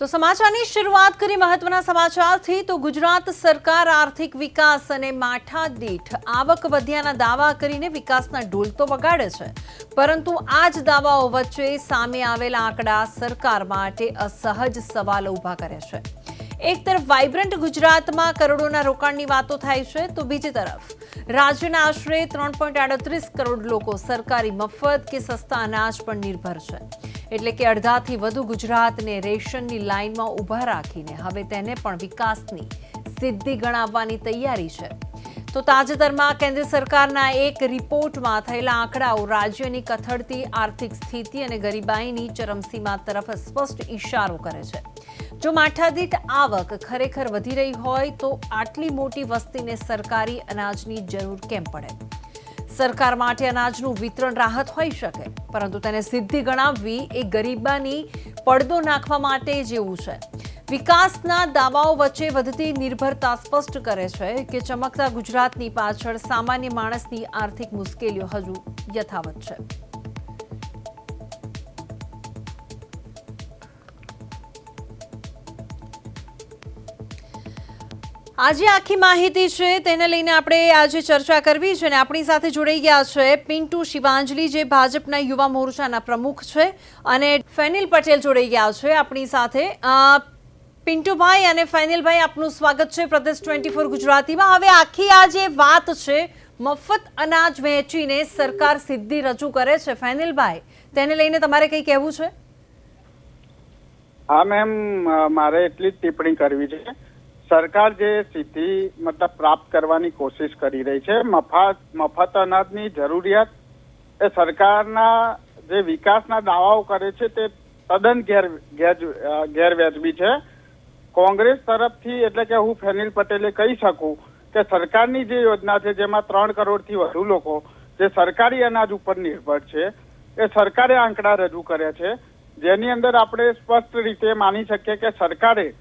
તો સમાચારની શરૂઆત કરી મહત્વના સમાચારથી તો ગુજરાત સરકાર આર્થિક વિકાસ અને માથાદીઠ આવક વધ્યાના દાવા કરીને વિકાસના ઢોલ તો વગાડે છે, પરંતુ આ જ દાવાઓ વચ્ચે સામે આવેલા આંકડા સરકાર માટે અસહજ સવાલો ઊભા કરે છે। એક તરફ વાઇબ્રન્ટ ગુજરાતમાં કરોડોના રોકાણની વાતો થાય છે, તો બીજી તરફ રાજ્યના આશરે 3.38 કરોડ લોકો સરકારી મફત કે સસ્તા અનાજ પર નિર્ભર છે, એટલે કે અડધાથી વધુ ગુજરાતને રેશનની લાઇનમાં ઊભા રાખીને હવે તેને પણ વિકાસની સિદ્ધિ ગણાવવાની તૈયારી છે। તો તાજેતરમાં કેન્દ્ર સરકારના એક રિપોર્ટમાં થયેલા આંકડાઓ રાજ્યની કથળતી આર્થિક સ્થિતિ અને ગરીબાઈની ચરમસીમા તરફ સ્પષ્ટ ઇશારો કરે છે। જો માથાદીઠ આવક ખરેખર વધી રહી હોય તો આટલી મોટી વસ્તીને સરકારી અનાજની જરૂર કેમ પડે? સરકાર માટે અનાજનું વિતરણ રાહત હોઈ શકે, પરંતુ તેને સિદ્ધિ ગણાવવી એ ગરીબાની પડદો નાખવા માટે જેવું છે। વિકાસના દાવાઓ વચ્ચે વધતી નિર્ભરતા સ્પષ્ટ કરે છે કે ચમકતા ગુજરાતની પાછળ સામાન્ય માણસની આર્થિક મુશ્કેલીઓ હજુ યથાવત છે। આજે આખી માહિતી છે તેને લઈને આપણે આજે ચર્ચા કરવી છે અને આપણી સાથે જોડાઈ ગયા છે પિન્ટુ શિવાંજલી, જે ભાજપના યુવા મોરચાના પ્રમુખ છે, અને ફેનિલ પટેલ જોડાઈ ગયા છે આપણી સાથે। પિન્ટુભાઈ અને ફેનિલભાઈ, આપનું સ્વાગત છે પ્રદેશ 24 ગુજરાતીમાં। હવે આખી આ જે વાત છે, મફત અનાજ વહેંચીને સરકાર સિદ્ધિ રજૂ કરે છે, ફેનિલભાઈ, તેને લઈને તમારે કંઈ કહેવું છે? હા મેમ, મારે એટલી જ ટિપ્પણી કરવી છે। સરકાર જે સિદ્ધિ મતલબ પ્રાપ્ત કરવાની કોશિશ કરી રહી છે, મફત અનાજની જરૂરિયાત એ સરકારના જે વિકાસના દાવાઓ કરે છે તે તદ્દન ગેરવ્યાજબી છે। કોંગ્રેસ તરફથી, એટલે કે હું ફેનિલ પટેલે કહી શકું કે સરકારની જે યોજના છે જેમાં 3 કરોડથી વધુ લોકો જે સરકારી અનાજ ઉપર નિર્ભર છે, એ સરકારે આંકડા રજૂ કર્યા છે, જેની અંદર આપણે સ્પષ્ટ રીતે માની શકીએ કે સરકારે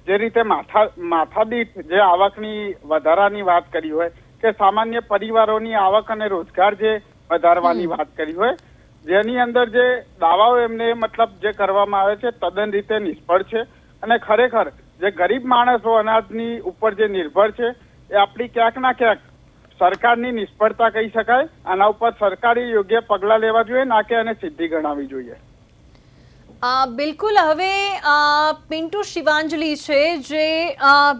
જે રીતે માથાદીઠ જે આવકની વધારાની વાત કરી હોય કે સામાન્ય પરિવારોની આવક અને રોજગાર જે વધારવાની વાત કરી હોય, જેની અંદર જે દાવાઓ એમને મતલબ જે કરવામાં આવે છે તદ્દન રીતે નિષ્ફળ છે। અને ખરેખર જે ગરીબ માણસો અનાજની ઉપર જે નિર્ભર છે એ આપણી ક્યાંક ના ક્યાંક સરકારની નિષ્ફળતા કહી શકાય। આના ઉપર સરકારે યોગ્ય પગલાં લેવા જોઈએ, ના કે એને સિદ્ધિ ગણાવવી જોઈએ। બિલકુલ। હવે પિન્ટુ શિવાંજલી છે, જે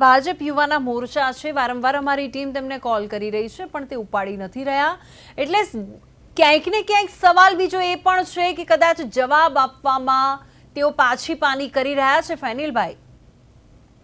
ભાજપ યુવાના મોરચા છે, વારંવાર અમારી ટીમ તેમને કોલ કરી રહી છે પણ તે ઉપાડી નથી રહ્યા, એટલે ક્યાંક ને ક્યાંક સવાલ બીજો એ પણ છે કે કદાચ જવાબ આપવામાં તેઓ પાછી પાની કરી રહ્યા છે, ફેનિલભાઈ।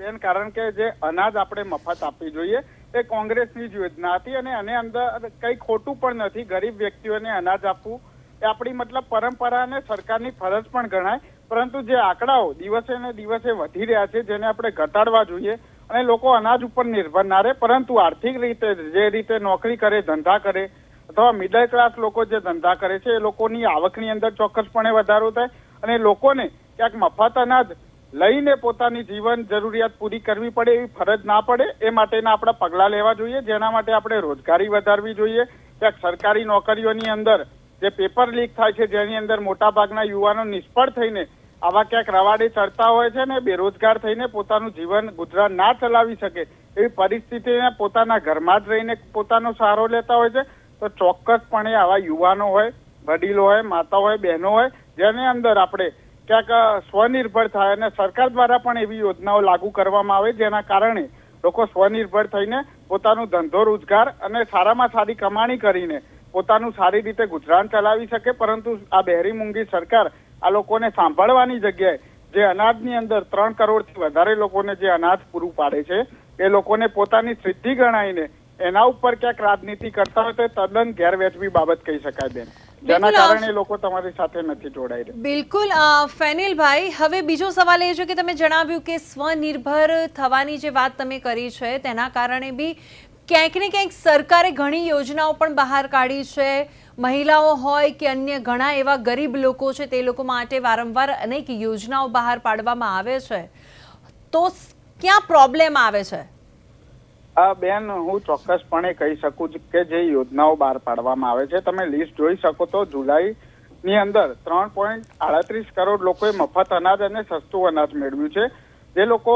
બેન, કારણ કે જે અનાજ આપણે મફત આપવી જોઈએ એ કોંગ્રેસની જ યોજના હતી અને આની અંદર કંઈ ખોટું પણ નથી। ગરીબ વ્યક્તિઓને અનાજ આપવું એ આપણી મતલબ પરંપરા અને સરકારની ફરજ પણ ગણાય, પરંતુ જે આંકડાઓ દિવસે ને દિવસે વધી રહ્યા છે જેને આપણે ઘટાડવા જોઈએ અને લોકો અનાજ ઉપર નિર્ભર ના રહે, પરંતુ આર્થિક રીતે જે રીતે નોકરી કરે, ધંધા કરે અથવા મિડલ ક્લાસ લોકો જે ધંધા કરે છે એ લોકોની આવકની અંદર ચોક્કસપણે વધારો થાય અને લોકોને ક્યાંક મફત અનાજ લઈને પોતાની જીવન જરૂરિયાત પૂરી કરવી પડે એવી ફરજ ના પડે, એ માટેના આપણા પગલાં લેવા જોઈએ। જેના માટે આપણે રોજગારી વધારવી જોઈએ। ક્યાંક સરકારી નોકરીઓની અંદર જે પેપર લીક થાય છે, જેની અંદર મોટા ભાગના યુવાનો નિષ્ફળ થઈને આવા ક્યાંક રવાડે ચડતા હોય છે ને બેરોજગાર થઈને પોતાનું જીવન ગુજરાત ના ચલાવી શકે એવી પરિસ્થિતિને પોતાના ઘરમાં જ રહીને પોતાનો સહારો લેતા હોય છે, તો ચોક્કસપણે આવા યુવાનો હોય, વડીલો હોય, માતા હોય, બહેનો હોય, જેની અંદર આપણે ક્યાંક સ્વનિર્ભર થાય અને સરકાર દ્વારા પણ એવી યોજનાઓ લાગુ કરવામાં આવે જેના કારણે લોકો સ્વનિર્ભર થઈને પોતાનો ધંધો રોજગાર અને સારામાં સારી કમાણી કરીને પોતાનું સારી રીતે ગુજરાન ચલાવી શકે। પરંતુ આ બહેરી મૂંગી સરકાર આ લોકોને સાંભળવાની જગ્યાએ જે અનાજની અંદર 3 કરોડથી વધારે લોકોને જે અનાજ પૂરું પાડે છે એ લોકોને પોતાની સિદ્ધિ ગણાવીને એના ઉપર ક્યાંક રાજનીતિ કરતા હોય તો તદ્દન ગેરવ્યાજબી બાબત કહી શકાય બેન, જેના કારણે લોકો તમારી સાથે નથી જોડાઈ રહ્યા। બિલકુલ ફેનિલભાઈ, હવે બીજો સવાલ એ છે કે તમે જણાવ્યું કે સ્વનિર્ભર થવાની જે વાત તમે કરી છે તેના કારણે બી ક્યાંક ને ક્યાંક સરકારે ઘણી યોજનાઓ પણ બહાર કાઢી છે। મહિલાઓ હોય કે અન્ય ઘણા એવા ગરીબ લોકો છે તે લોકો માટે વારંવાર અનેક યોજનાઓ બહાર પાડવામાં આવે છે, તો ક્યાં પ્રોબ્લેમ આવે છે? બેન, હું ચોક્કસપણે કહી શકું છું કે જે યોજનાઓ બહાર પાડવામાં આવે છે, તમે લિસ્ટ જોઈ શકો તો જુલાઈ ની અંદર 3.38 કરોડ લોકોએ મફત અનાજ અને સસ્તું અનાજ મેળવ્યું છે. જે લોકો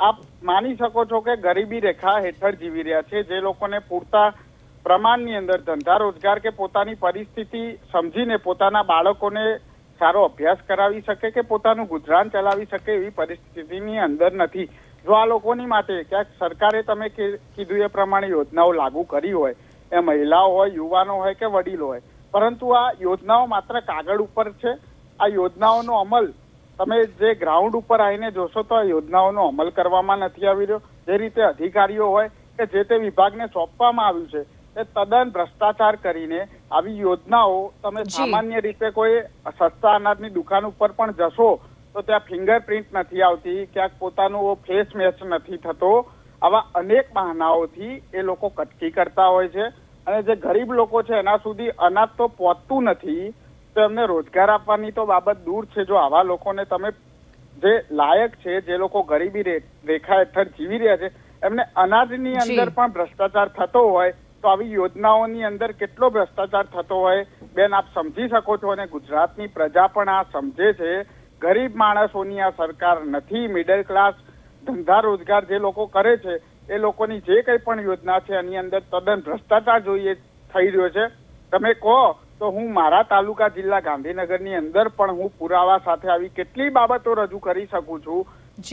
આપ માની શકો છો કે ગરીબી રેખા હેઠળ જીવી રહ્યા છે, જે લોકોને પૂરતા પ્રમાણની અંદર ધંધા રોજગાર કે પોતાની પરિસ્થિતિ સમજીને પોતાના બાળકોને સારો અભ્યાસ કરાવી શકે કે પોતાનું ગુજરાન ચલાવી શકે એવી પરિસ્થિતિની અંદર નથી. જો આ લોકોની માટે ક્યાંક સરકારે તમે કીધું એ પ્રમાણે યોજનાઓ લાગુ કરી હોય, એ મહિલાઓ હોય, યુવાનો હોય કે વડીલો હોય, પરંતુ આ યોજનાઓ માત્ર કાગળ ઉપર છે. આ યોજનાઓનો અમલ તમે જે ગ્રાઉન્ડ ઉપર આવીને જોશો તો આ યોજનાઓનો અમલ કરવામાં નથી આવી રહ્યો. જે રીતે અધિકારીઓ હોય કે જે તે વિભાગને સોંપવામાં આવ્યું છે એ તદ્દન ભ્રષ્ટાચાર કરીને આવી યોજનાઓ તમે સામાન્ય રીતે કોઈ સસ્તા અનાજની દુકાન ઉપર પણ જશો તો ત્યાં ફિંગરપ્રિન્ટ નથી આવતી, ક્યાંક પોતાનું ફેસ મેચ નથી થતો. આવા અનેક બહાનાઓથી એ લોકો કટકી કરતા હોય છે અને જે ગરીબ લોકો છે એના સુધી અનાજ તો પહોંચતું નથી, તો એમને રોજગાર આપવાની તો બાબત દૂર છે. જો આવા લોકોને તમે જે લાયક છે, જે લોકો ગરીબી રેખા હેઠળ જીવી રહ્યા છે, એમને અનાજની અંદર પણ ભ્રષ્ટાચાર થતો હોય તો આવી યોજનાઓની અંદર કેટલો ભ્રષ્ટાચાર થતો હોય બેન આપ સમજી શકો છો. અને ગુજરાતની પ્રજા પણ આ સમજે છે. ગરીબ માણસોની આ સરકાર નથી. મિડલ ક્લાસ ધંધા રોજગાર જે લોકો કરે છે એ લોકોની જે કંઈ પણ યોજના છે એની અંદર તદ્દન ભ્રષ્ટાચાર થઈ રહ્યો છે. તમે કહો તો હું મારા તાલુકા જિલ્લા ગાંધીનગરની અંદર પણ હું પુરાવા સાથે આવી કેટલી બાબતો રજૂ કરી શકું છું,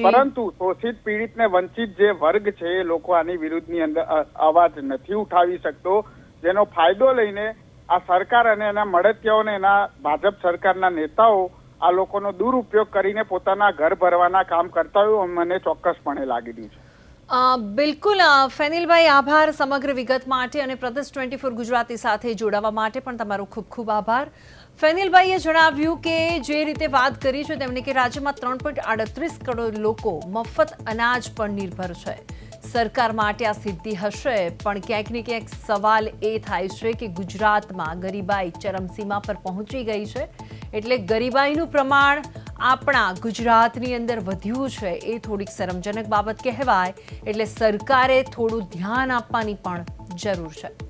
પરંતુ શોષિત પીડિત ને વંચિત જે વર્ગ છે એ લોકો આની વિરુદ્ધની અંદર અવાજ નથી ઉઠાવી શકતો, જેનો ફાયદો લઈને આ સરકાર અને એના મળતિયાઓને એના ભાજપ સરકારના નેતાઓ આ લોકોનો દુરુપયોગ કરીને પોતાના ઘર ભરવાના કામ કરતા હોય મને ચોક્કસપણે લાગી રહ્યું છે. બિલકુલ ફેનિલભાઈ, આભાર સમગ્ર વિગત માટે અને પ્રદેશ 24 ગુજરાતી સાથે જોડાવા માટે પણ તમારો ખૂબ ખૂબ આભાર. ફેનિલભાઈએ જણાવ્યું કે જે રીતે વાત કરી છે તેમણે કે રાજ્યમાં 3.38 કરોડ લોકો મફત અનાજ પર નિર્ભર છે. સરકાર માટે આ સિદ્ધિ હશે, પણ ક્યાંક ને ક્યાંક સવાલ એ થાય છે કે ગુજરાતમાં ગરીબાઈ ચરમસીમા પર પહોંચી ગઈ છે. એટલે ગરીબાઈનું પ્રમાણ આપણા ગુજરાતની અંદર વધ્યું છે એ થોડીક શરમજનક બાબત કહેવાય. એટલે સરકારે થોડું ધ્યાન આપવાની પણ જરૂર છે.